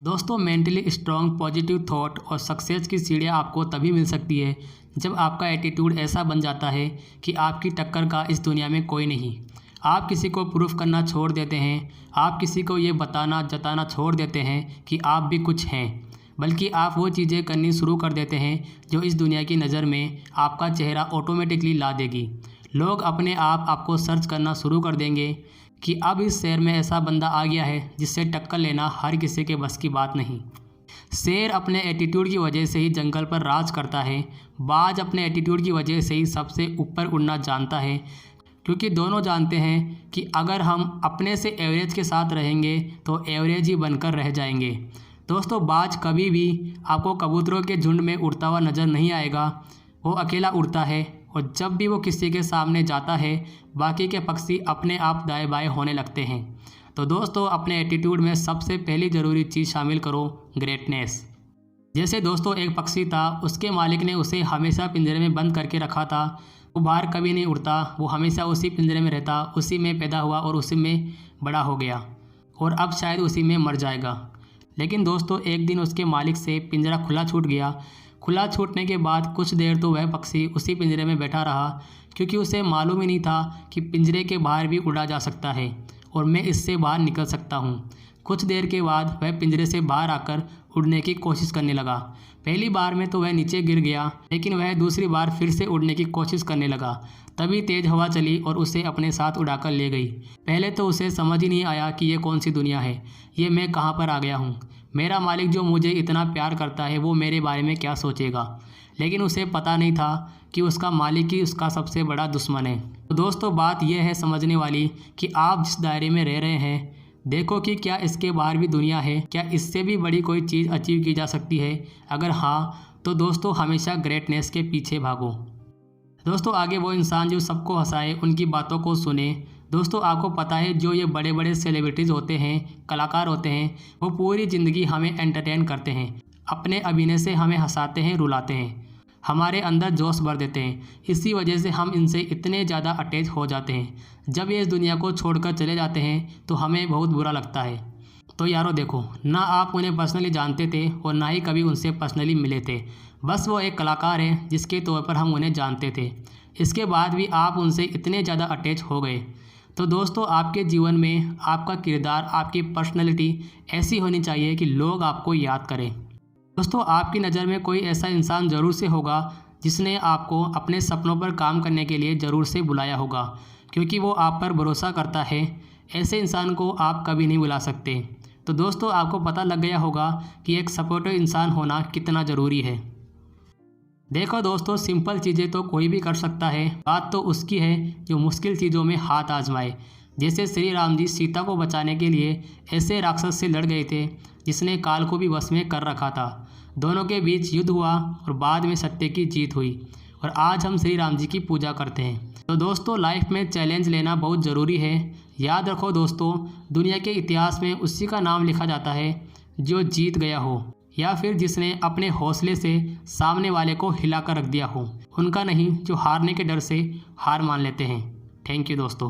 दोस्तों mentally strong positive thought और success की सीढ़ियाँ आपको तभी मिल सकती है जब आपका एटीट्यूड ऐसा बन जाता है कि आपकी टक्कर का इस दुनिया में कोई नहीं। आप किसी को प्रूफ करना छोड़ देते हैं, आप किसी को ये बताना जताना छोड़ देते हैं कि आप भी कुछ हैं, बल्कि आप वो चीज़ें करनी शुरू कर देते हैं जो इस दुनिया की नज़र में आपका चेहरा ऑटोमेटिकली ला देगी। लोग अपने आप आपको सर्च करना शुरू कर देंगे कि अब इस शहर में ऐसा बंदा आ गया है जिससे टक्कर लेना हर किसी के बस की बात नहीं। शेर अपने एटीट्यूड की वजह से ही जंगल पर राज करता है, बाज अपने एटीट्यूड की वजह से ही सबसे ऊपर उड़ना जानता है, क्योंकि दोनों जानते हैं कि अगर हम अपने से एवरेज के साथ रहेंगे तो एवरेज ही बनकर रह जाएंगे। दोस्तों बाज कभी भी आपको कबूतरों के झुंड में उड़ता हुआ नज़र नहीं आएगा, वो अकेला उड़ता है और जब भी वो किसी के सामने जाता है बाकी के पक्षी अपने आप दाएं बाएं होने लगते हैं। तो दोस्तों अपने एटीट्यूड में सबसे पहली ज़रूरी चीज़ शामिल करो, ग्रेटनेस। जैसे दोस्तों एक पक्षी था, उसके मालिक ने उसे हमेशा पिंजरे में बंद करके रखा था। वो बाहर कभी नहीं उड़ता, वो हमेशा उसी पिंजरे में रहता, उसी में पैदा हुआ और उसी में बड़ा हो गया और अब शायद उसी में मर जाएगा। लेकिन दोस्तों एक दिन उसके मालिक से पिंजरा खुला छूट गया। खुला छूटने के बाद कुछ देर तो वह पक्षी उसी पिंजरे में बैठा रहा, क्योंकि उसे मालूम ही नहीं था कि पिंजरे के बाहर भी उड़ा जा सकता है और मैं इससे बाहर निकल सकता हूँ। कुछ देर के बाद वह पिंजरे से बाहर आकर उड़ने की कोशिश करने लगा। पहली बार में तो वह नीचे गिर गया, लेकिन वह दूसरी बार फिर से उड़ने की कोशिश करने लगा। तभी तेज़ हवा चली और उसे अपने साथ उड़ाकर ले गई। पहले तो उसे समझ ही नहीं आया कि ये कौन सी दुनिया है, ये मैं कहाँ पर आ गया हूँ। मेरा मालिक जो मुझे इतना प्यार करता है वो मेरे बारे में क्या सोचेगा। लेकिन उसे पता नहीं था कि उसका मालिक ही उसका सबसे बड़ा दुश्मन है। तो दोस्तों बात यह है समझने वाली कि आप जिस दायरे में रह रहे हैं, देखो कि क्या इसके बाहर भी दुनिया है, क्या इससे भी बड़ी कोई चीज़ अचीव की जा सकती है। अगर हाँ तो दोस्तों हमेशा ग्रेटनेस के पीछे भागो। दोस्तों आगे वो इंसान जो सबको हंसाए, उनकी बातों को सुने। दोस्तों आपको पता है जो ये बड़े बड़े सेलिब्रिटीज़ होते हैं, कलाकार होते हैं, वो पूरी ज़िंदगी हमें एंटरटेन करते हैं, अपने अभिनय से हमें हंसाते हैं, रुलाते हैं, हमारे अंदर जोश भर देते हैं। इसी वजह से हम इनसे इतने ज़्यादा अटैच हो जाते हैं। जब ये इस दुनिया को छोड़कर चले जाते हैं तो हमें बहुत बुरा लगता है। तो यारों देखो, ना आप उन्हें पर्सनली जानते थे और ना ही कभी उनसे पर्सनली मिले थे, बस वो एक कलाकार हैं जिसके तौर पर हम उन्हें जानते थे। इसके बाद भी आप उनसे इतने ज़्यादा अटैच हो गए। तो दोस्तों आपके जीवन में आपका किरदार, आपकी पर्सनैलिटी ऐसी होनी चाहिए कि लोग आपको याद करें। दोस्तों आपकी नज़र में कोई ऐसा इंसान ज़रूर से होगा जिसने आपको अपने सपनों पर काम करने के लिए ज़रूर से बुलाया होगा, क्योंकि वो आप पर भरोसा करता है। ऐसे इंसान को आप कभी नहीं बुला सकते। तो दोस्तों आपको पता लग गया होगा कि एक सपोर्टिव इंसान होना कितना ज़रूरी है। देखो दोस्तों सिंपल चीज़ें तो कोई भी कर सकता है, बात तो उसकी है जो मुश्किल चीज़ों में हाथ आजमाए। जैसे श्री राम जी सीता को बचाने के लिए ऐसे राक्षस से लड़ गए थे जिसने काल को भी वश में कर रखा था। दोनों के बीच युद्ध हुआ और बाद में सत्य की जीत हुई और आज हम श्री राम जी की पूजा करते हैं। तो दोस्तों लाइफ में चैलेंज लेना बहुत ज़रूरी है। याद रखो दोस्तों, दुनिया के इतिहास में उसी का नाम लिखा जाता है जो जीत गया हो या फिर जिसने अपने हौसले से सामने वाले को हिला कर रख दिया हो, उनका नहीं जो हारने के डर से हार मान लेते हैं। थैंक यू दोस्तों।